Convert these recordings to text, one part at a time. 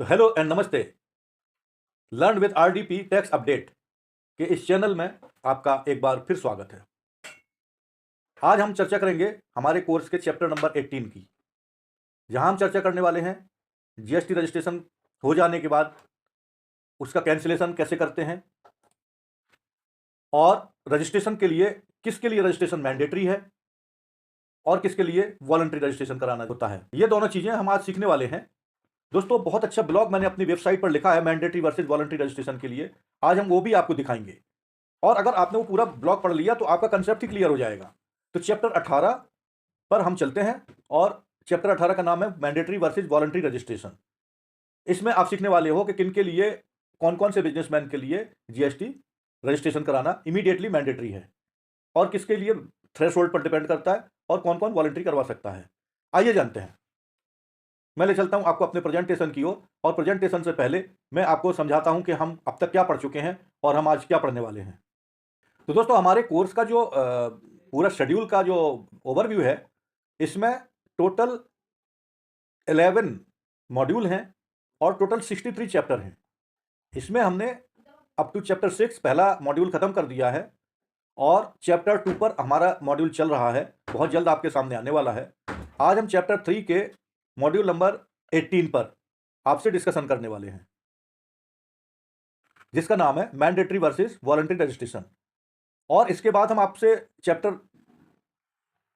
तो hello and नमस्ते। Learn with RDP tax update के इस चैनल में आपका एक बार फिर स्वागत है। आज हम चर्चा करेंगे हमारे कोर्स के चैप्टर नंबर 18 की, जहां हम चर्चा करने वाले हैं जीएसटी रजिस्ट्रेशन हो जाने के बाद उसका कैंसिलेशन कैसे करते हैं और रजिस्ट्रेशन के लिए किसके लिए रजिस्ट्रेशन मैंडेटरी है और किसके लिए वॉलंटरी रजिस्ट्रेशन कराना होता है। ये दोनों चीजें हम आज सीखने वाले हैं। दोस्तों, बहुत अच्छा ब्लॉग मैंने अपनी वेबसाइट पर लिखा है मैंडेटरी वर्सेज वॉलंटरी रजिस्ट्रेशन के लिए। आज हम वो भी आपको दिखाएंगे और अगर आपने वो पूरा ब्लॉग पढ़ लिया तो आपका कंसेप्ट ही क्लियर हो जाएगा। तो चैप्टर 18 पर हम चलते हैं और चैप्टर 18 का नाम है मैंडेटरी वर्सेज वॉलंटरी रजिस्ट्रेशन। इसमें आप सीखने वाले हो कि किन के लिए, कौन कौन से बिजनेसमैन के लिए जीएसटी रजिस्ट्रेशन कराना इमीडिएटली मैंडेटरी है और किसके लिए थ्रेशोल्ड पर डिपेंड करता है और कौन कौन वॉलंटरी करवा सकता है। आइए जानते हैं। मैं ले चलता हूं आपको अपने प्रेजेंटेशन की ओर और प्रेजेंटेशन से पहले मैं आपको समझाता हूं कि हम अब तक क्या पढ़ चुके हैं और हम आज क्या पढ़ने वाले हैं। तो दोस्तों, हमारे कोर्स का जो पूरा शेड्यूल का जो ओवरव्यू है, इसमें टोटल 11 मॉड्यूल हैं और टोटल 63 चैप्टर हैं। इसमें हमने अप टू चैप्टर 6 पहला मॉड्यूल खत्म कर दिया है और चैप्टर 2 पर हमारा मॉड्यूल चल रहा है, बहुत जल्द आपके सामने आने वाला है। आज हम चैप्टर 3 के मॉड्यूल नंबर 18 पर आपसे डिस्कशन करने वाले हैं, जिसका नाम है मैंडेटरी वर्सेस वॉलंटरी रजिस्ट्रेशन। और इसके बाद हम आपसे चैप्टर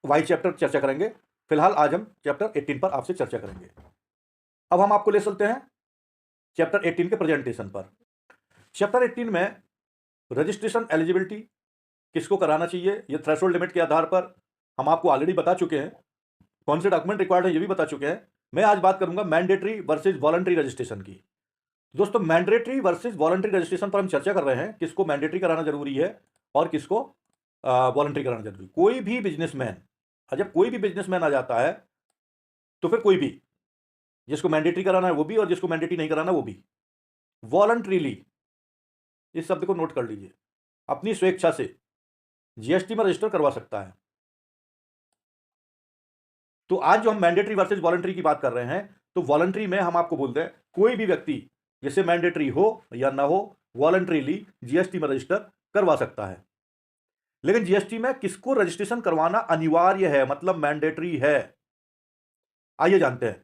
वाई चैप्टर चर्चा करेंगे। फिलहाल आज हम चैप्टर 18 पर आपसे चर्चा करेंगे। अब हम आपको ले चलते हैं चैप्टर 18 के प्रेजेंटेशन पर। चैप्टर 18 में रजिस्ट्रेशन एलिजिबिलिटी किसको कराना चाहिए, ये थ्रेशोल्ड लिमिट के आधार पर हम आपको ऑलरेडी बता चुके हैं। कौन से डॉक्यूमेंट रिक्वायर्ड है ये भी बता चुके हैं। मैं आज बात करूंगा मैंडेटरी वर्सेज वॉलंटरी रजिस्ट्रेशन की। दोस्तों, मैंडेटरी वर्सेज वॉलंटरी रजिस्ट्रेशन पर हम चर्चा कर रहे हैं, किसको मैंडेटरी कराना जरूरी है और किसको वॉलंटरी कराना जरूरी। कोई भी बिजनेसमैन, जब कोई भी बिजनेसमैन आ जाता है तो फिर कोई भी, जिसको मैंडेटरी कराना है वो भी और जिसको मैंडेटरी नहीं कराना वो भी, वॉलंटरीली, इस शब्द को नोट कर लीजिए, अपनी स्वेच्छा से जीएसटी में रजिस्टर करवा सकता है। तो आज जो हम मैंडेटरी वर्सेज वॉलंटरी की बात कर रहे हैं, तो वॉलंटरी में हम आपको बोलते हैं कोई भी व्यक्ति, जैसे मैंडेटरी हो या ना हो, वॉलंटरीली जीएसटी में रजिस्टर करवा सकता है। लेकिन जीएसटी में किसको रजिस्ट्रेशन करवाना अनिवार्य है, मतलब मैंडेटरी है, आइए जानते हैं।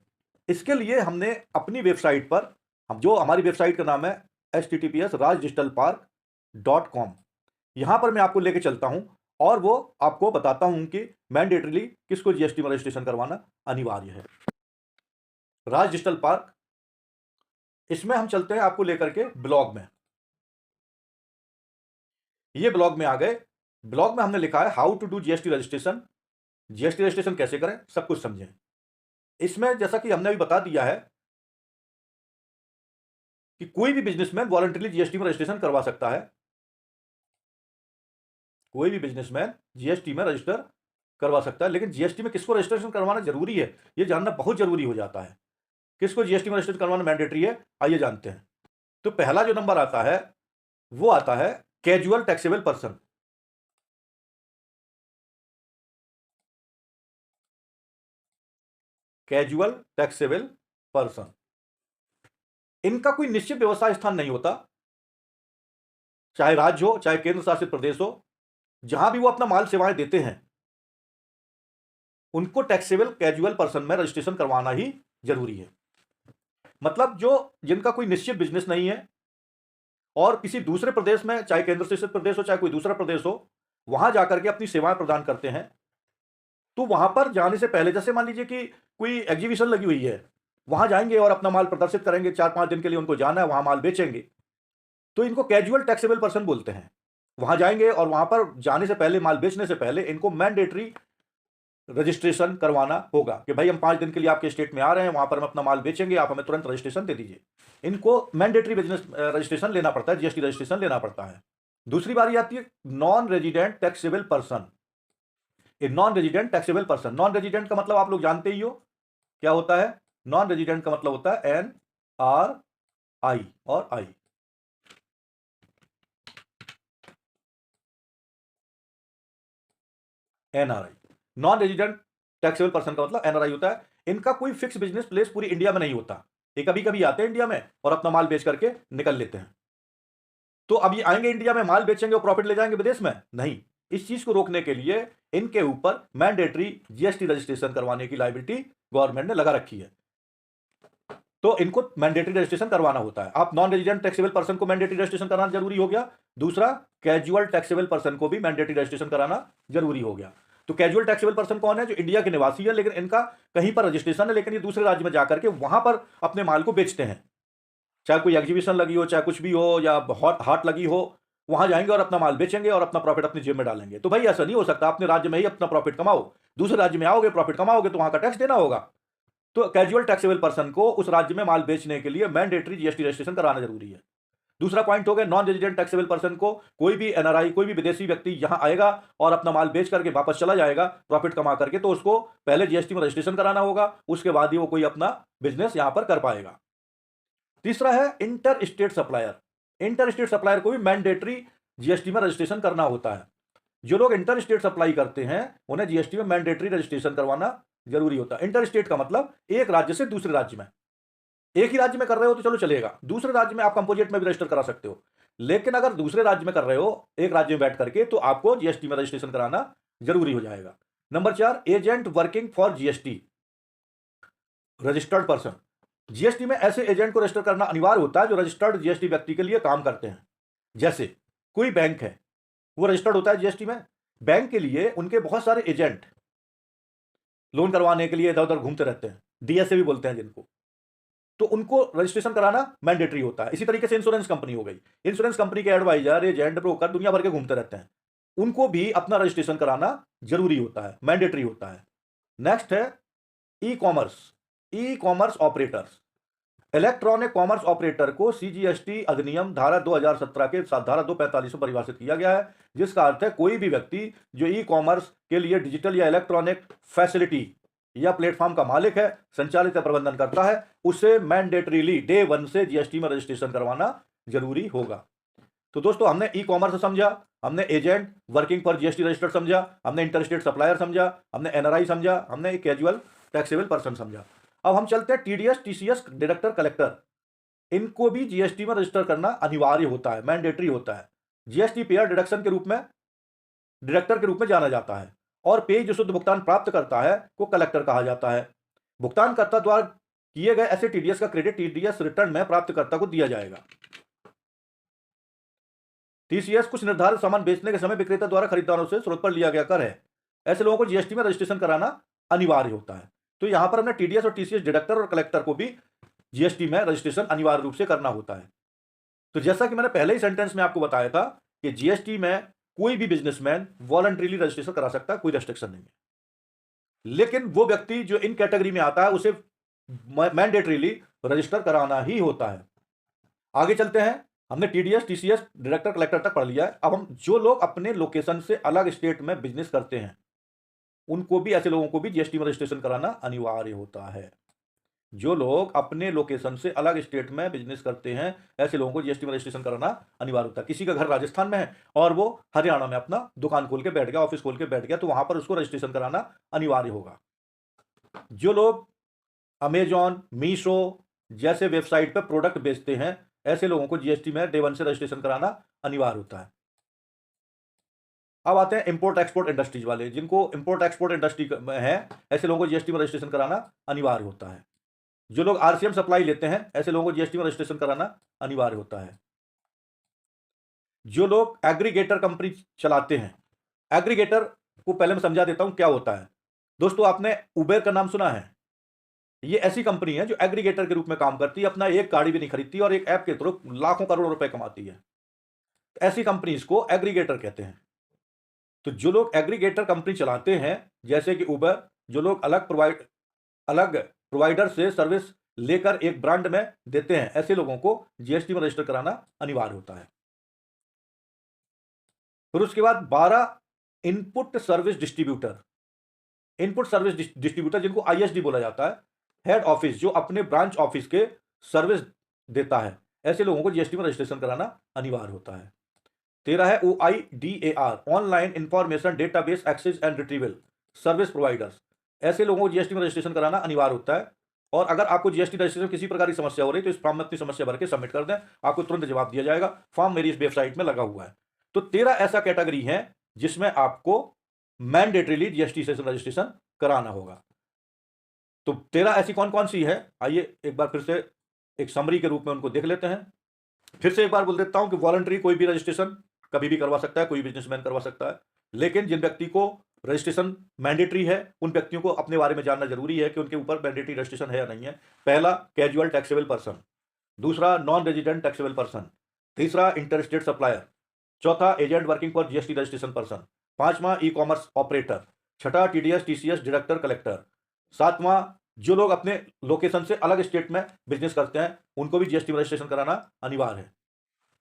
इसके लिए हमने अपनी वेबसाइट पर, हम जो हमारी वेबसाइट का नाम है https rajdigitalpark.com, यहां पर मैं आपको लेके चलता हूं और वो आपको बताता हूं कि मैंडेटरीली किसको जीएसटी में रजिस्ट्रेशन करवाना अनिवार्य है। राज डिजिटल पार्क, इसमें हम चलते हैं आपको लेकर के ब्लॉग में। ये ब्लॉग में आ गए। ब्लॉग में हमने लिखा है how to do GST registration, GST registration कैसे करें, सब कुछ समझें। इसमें जैसा कि हमने अभी बता दिया है कि कोई भी बिजनेसमैन वॉलंटरीली जीएसटी में रजिस्ट्रेशन करवा सकता है। कोई भी बिजनेसमैन जीएसटी में रजिस्टर करवा सकता है, लेकिन जीएसटी में किसको रजिस्ट्रेशन करवाना जरूरी है, यह जानना बहुत जरूरी हो जाता है। किसको जीएसटी में रजिस्टर करवाना मैंडेटरी है, आइए जानते हैं। तो पहला जो नंबर आता है वो आता है casual taxable person. Casual taxable person, इनका कोई निश्चित व्यवसाय स्थान नहीं होता, चाहे राज्य हो चाहे केंद्र शासित प्रदेश हो, जहां भी वो अपना माल सेवाएं देते हैं उनको टैक्सेबल कैजुअल पर्सन में रजिस्ट्रेशन करवाना ही जरूरी है। मतलब जो, जिनका कोई निश्चित बिजनेस नहीं है और किसी दूसरे प्रदेश में, चाहे केंद्र शासित प्रदेश हो चाहे कोई दूसरा प्रदेश हो, वहां जाकर के अपनी सेवाएं प्रदान करते हैं, तो वहां पर जाने से पहले, जैसे मान लीजिए कि कोई एग्जीबिशन लगी हुई है, वहां जाएंगे और अपना माल प्रदर्शित करेंगे, 4-5 दिन के लिए उनको जाना है, वहां माल बेचेंगे, तो इनको कैजुअल टैक्सेबल पर्सन बोलते हैं। वहां जाएंगे और वहां पर जाने से पहले, माल बेचने से पहले इनको मैंडेटरी रजिस्ट्रेशन करवाना होगा कि भाई हम 5 दिन के लिए आपके स्टेट में आ रहे हैं, वहां पर हम अपना माल बेचेंगे, आप हमें तुरंत रजिस्ट्रेशन दे दीजिए। इनको मैंडेटरी बिजनेस रजिस्ट्रेशन लेना पड़ता है, जीएसटी रजिस्ट्रेशन लेना पड़ता है। दूसरी बारी आती है non resident taxable person. Non resident taxable person, non resident का मतलब आप लोग जानते ही हो क्या होता है। नॉन रेजिडेंट का मतलब होता है NRI और आई। NRI, non resident taxable person का मतलब एनआरआई होता है। इनका कोई फिक्स बिजनेस प्लेस पूरी इंडिया में नहीं होता, ये कभी कभी आते हैं इंडिया में और अपना माल बेच करके निकल लेते हैं। तो अब ये आएंगे इंडिया में, माल बेचेंगे और प्रॉफिट ले जाएंगे विदेश में? नहीं। इस चीज को रोकने के लिए इनके ऊपर मैंडेटरी जीएसटी रजिस्ट्रेशन करवाने की लायबिलिटी गवर्नमेंट ने लगा रखी है। तो इनको मैंडेटरी रजिस्ट्रेशन करवाना होता है। आप नॉन रेजिडेंट टैक्सेबल पर्सन को मैंडेटरी रजिस्ट्रेशन कराना जरूरी हो गया। दूसरा, कैजुअल टैक्सेबल पर्सन को भी मैंडेटरी रजिस्ट्रेशन कराना जरूरी हो गया। तो कैजुअल टैक्सेबल पर्सन कौन है? जो इंडिया के निवासी है लेकिन इनका कहीं पर रजिस्ट्रेशन है, लेकिन ये दूसरे राज्य में जाकर के वहां पर अपने माल को बेचते हैं। चाहे कोई एग्जीबिशन लगी हो, चाहे कुछ भी हो, या हाट लगी हो, वहां जाएंगे और अपना माल बेचेंगे और अपना प्रॉफिट अपनी जेब में डालेंगे। तो भाई ऐसा नहीं हो सकता। अपने राज्य में ही अपना प्रॉफिट कमाओ, दूसरे राज्य में आओगे प्रॉफिट कमाओगे तो वहां का टैक्स देना होगा। तो कैजुअल टैक्सेबल पर्सन को उस राज्य में माल बेचने के लिए मैंडेटरी जीएसटी रजिस्ट्रेशन कराना जरूरी है। दूसरा पॉइंट हो गया, नॉन रेजिडेंट टैक्सेबल पर्सन को कोई भी एनआरआई, कोई भी विदेशी व्यक्ति यहां आएगा और अपना माल बेच करके वापस चला जाएगा प्रॉफिट कमा करके, तो उसको पहले जीएसटी में रजिस्ट्रेशन कराना होगा, उसके बाद ही वो कोई अपना बिजनेस यहां पर कर पाएगा। तीसरा है inter state supplier. Inter state supplier को भी मैंडेटरी जीएसटी में रजिस्ट्रेशन करना होता है। जो लोग इंटर स्टेट सप्लाई करते हैं उन्हें जीएसटी में मैंडेटरी रजिस्ट्रेशन करवाना जरूरी होता है। इंटर स्टेट का मतलब एक राज्य से दूसरे राज्य में। एक ही राज्य में कर रहे हो तो चलो चलेगा, दूसरे राज्य में आप कंपोजिट में भी रजिस्टर करा सकते हो, लेकिन अगर दूसरे राज्य में कर रहे हो एक राज्य में बैठ करके, तो आपको जीएसटी में रजिस्ट्रेशन कराना जरूरी हो जाएगा। Number 4, agent working for GST registered person. GST में ऐसे एजेंट को रजिस्टर करना अनिवार्य होता है जो रजिस्टर्ड जीएसटी व्यक्ति के लिए काम करते हैं। जैसे कोई बैंक है, वो रजिस्टर्ड होता है जीएसटी में। बैंक के लिए उनके बहुत सारे एजेंट लोन करवाने के लिए इधर उधर घूमते रहते हैं, डीएसए भी बोलते हैं जिनको, तो उनको रजिस्ट्रेशन कराना मैंडेटरी होता है। इसी तरीके से इंश्योरेंस कंपनी हो गई, इंश्योरेंस कंपनी के एडवाइजर, एजेंट, ब्रोकर दुनिया भर के घूमते रहते हैं, उनको भी अपना रजिस्ट्रेशन कराना जरूरी होता है, मैंडेटरी होता है। नेक्स्ट है e commerce operators. Electronic commerce operator को सीजीएसटी अधिनियम धारा 2017 के साथ धारा 245 में परिभाषित किया गया है, जिसका अर्थ है कोई भी व्यक्ति जो ई कॉमर्स के लिए डिजिटल या इलेक्ट्रॉनिक फैसिलिटी या प्लेटफॉर्म का मालिक है, संचालित या प्रबंधन करता है, उसे मैंडेटरीली डे 1 से जीएसटी में रजिस्ट्रेशन करवाना जरूरी होगा। तो दोस्तों, हमने ई कॉमर्स समझा, हमने agent working for GST registered समझा, हमने इंटरस्टेट सप्लायर समझा, हमने एनआरआई समझा, हमने कैजुअल टैक्सेबल पर्सन समझा। अब हम चलते हैं टीडीएस, टीसीएस, डिडक्टर, कलेक्टर। इनको भी जीएसटी में रजिस्टर करना अनिवार्य होता है, मैंडेटरी होता है। जीएसटी पेयर डिडक्शन के रूप में, डिडक्टर के रूप में जाना जाता है, और पेय जो शुद्ध भुगतान प्राप्त करता है को कलेक्टर कहा जाता है। भुगतानकर्ता द्वारा किए गए ऐसे टीडीएस का क्रेडिट टीडीएस रिटर्न में प्राप्तकर्ता को दिया जाएगा। टीसीएस कुछ निर्धारित सामान बेचने के समय विक्रेता द्वारा खरीदारों से स्रोत पर लिया गया कर है। ऐसे लोगों को जीएसटी में रजिस्ट्रेशन कराना अनिवार्य होता है। तो यहां पर हमने टीडीएस और टीसीएस, डिडक्टर और कलेक्टर को भी जीएसटी में रजिस्ट्रेशन अनिवार्य रूप से करना होता है। तो जैसा कि मैंने पहले ही सेंटेंस में आपको बताया था कि जीएसटी में कोई भी बिजनेसमैन वॉलंटरीली रजिस्ट्रेशन करा सकता है, कोई रेस्ट्रिक्शन नहीं है। लेकिन वो व्यक्ति जो इन कैटेगरी में आता है उसे मैंडेटरीली रजिस्टर कराना ही होता है। आगे चलते हैं। हमने टीडीएस, टीसीएस, डिडक्टर, कलेक्टर तक पढ़ लिया है। अब हम जो लोग अपने लोकेशन से अलग स्टेट में बिजनेस करते हैं उनको भी, ऐसे लोगों को भी जीएसटी में रजिस्ट्रेशन कराना अनिवार्य होता है। जो लोग अपने लोकेशन से अलग स्टेट में बिजनेस करते हैं ऐसे लोगों को जीएसटी में रजिस्ट्रेशन कराना अनिवार्य होता है। किसी का घर राजस्थान में है और वो हरियाणा में अपना दुकान खोल के बैठ गया, ऑफिस खोल के बैठ गया, तो वहां पर उसको रजिस्ट्रेशन कराना अनिवार्य होगा। जो लोग अमेजॉन, मीशो जैसे वेबसाइट पर प्रोडक्ट बेचते हैं ऐसे लोगों को जीएसटी में डे 1 से रजिस्ट्रेशन कराना अनिवार्य होता है। अब आते हैं इंपोर्ट एक्सपोर्ट इंडस्ट्रीज वाले, जिनको इंपोर्ट एक्सपोर्ट इंडस्ट्री में है ऐसे लोगों को जीएसटी में रजिस्ट्रेशन कराना अनिवार्य होता है। जो लोग आरसीएम सप्लाई लेते हैं ऐसे लोगों को जीएसटी में रजिस्ट्रेशन कराना अनिवार्य होता है। जो लोग एग्रीगेटर कंपनी चलाते हैं, एग्रीगेटर को पहले मैं समझा देता हूं क्या होता है। दोस्तों, आपने उबेर का नाम सुना है? ये ऐसी कंपनी है जो एग्रीगेटर के रूप में काम करती है, अपना एक गाड़ी भी नहीं खरीदती और एक ऐप के थ्रू लाखों करोड़ों रुपए कमाती है। ऐसी कंपनीज को एग्रीगेटर कहते हैं। तो जो लोग एग्रीगेटर कंपनी चलाते हैं जैसे कि उबर, जो लोग अलग प्रोवाइडर से सर्विस लेकर एक ब्रांड में देते हैं ऐसे लोगों को जीएसटी में रजिस्टर कराना अनिवार्य होता है। फिर उसके बाद 12 input service distributor. Input service distributor जिनको आईएसडी बोला जाता है, हेड ऑफिस जो अपने ब्रांच ऑफिस के सर्विस देता है, ऐसे लोगों को जीएसटी में रजिस्ट्रेशन कराना अनिवार्य होता है। 13 है OIDAR, online information database access and retrieval service providers. ऐसे लोगों को जीएसटी में रजिस्ट्रेशन कराना अनिवार्य होता है। और अगर आपको जीएसटी रजिस्ट्रेशन में किसी प्रकार की समस्या हो रही है तो इस फॉर्म में अपनी समस्या भर के सबमिट कर दें, आपको तुरंत जवाब दिया जाएगा। फॉर्म मेरी इस वेबसाइट में लगा हुआ है। तो 13 ऐसा कैटेगरी है जिसमें आपको मैंडेटरीली जीएसटी रजिस्ट्रेशन कराना होगा। तो 13 ऐसी कौन कौन सी है, आइए एक बार फिर से एक समरी के रूप में उनको देख लेते हैं। फिर से एक बार बोल देता हूं कि वॉलंटरी कोई भी रजिस्ट्रेशन कभी भी करवा सकता है, कोई बिजनेसमैन करवा सकता है, लेकिन जिन व्यक्ति को रजिस्ट्रेशन मैंडेटरी है उन व्यक्तियों को अपने बारे में जानना जरूरी है कि उनके ऊपर मैंडेटरी रजिस्ट्रेशन है या नहीं है। पहला, कैजुअल टैक्सेबल पर्सन। दूसरा, नॉन रेजिडेंट टैक्सेबल पर्सन। तीसरा, इंटरस्टेट सप्लायर। चौथा, agent working for GST registration person. पांचवा, ई कॉमर्स ऑपरेटर। छठा, टीडीएस टीसीएस डायरेक्टर कलेक्टर। सातवां, जो लोग अपने लोकेशन से अलग स्टेट में बिजनेस करते हैं उनको भी जीएसटी रजिस्ट्रेशन कराना अनिवार्य है।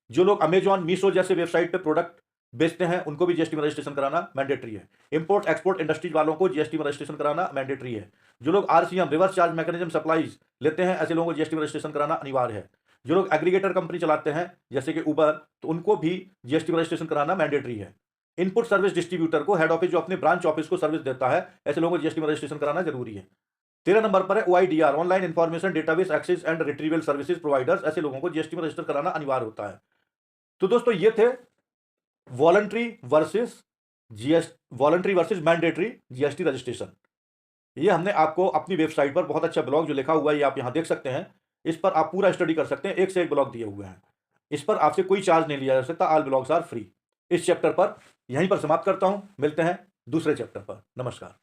जो लोग अमेजॉन, मीशो जैसे वेबसाइट पे प्रोडक्ट बेचते हैं उनको भी जीएसटी में रजिस्ट्रेशन कराना मैंडेटरी है। इंपोर्ट एक्सपोर्ट इंडस्ट्रीज वालों को जीएसटी में रजिस्ट्रेशन कराना मैंडेटरी है। जो लोग RCM, reverse charge mechanism supplies लेते हैं, ऐसे लोगों को जीएसटी में रजिस्ट्रेशन कराना अनिवार्य है। जो लोग एग्रीगेटर कंपनी चलाते हैं जैसे कि उबर, तो उनको भी जीएसटी में रजिस्ट्रेशन कराना मैंडेटरी है। इनपुट सर्विस डिस्ट्रीब्यूटर को, हेड ऑफिस जो अपने ब्रांच ऑफिस को सर्विस देता है, ऐसे लोगों को जीएसटी में रजिस्ट्रेशन कराना जरूरी है। 13 नंबर पर है OIDR, online information database access and retrieval services providers, ऐसे लोगों को जीएसटी में रजिस्टर कराना अनिवार्य होता है। तो दोस्तों ये थे voluntary versus mandatory GST registration. ये हमने आपको अपनी वेबसाइट पर बहुत अच्छा ब्लॉग जो लिखा हुआ है ये आप यहां देख सकते हैं, इस पर आप पूरा स्टडी कर सकते हैं, एक से एक ब्लॉग दिए हुए हैं। इस पर आपसे कोई चार्ज नहीं लिया जा सकता, ऑल ब्लॉग्स आर फ्री। इस चैप्टर पर यहीं पर समाप्त करता हूं, मिलते हैं दूसरे चैप्टर पर। नमस्कार।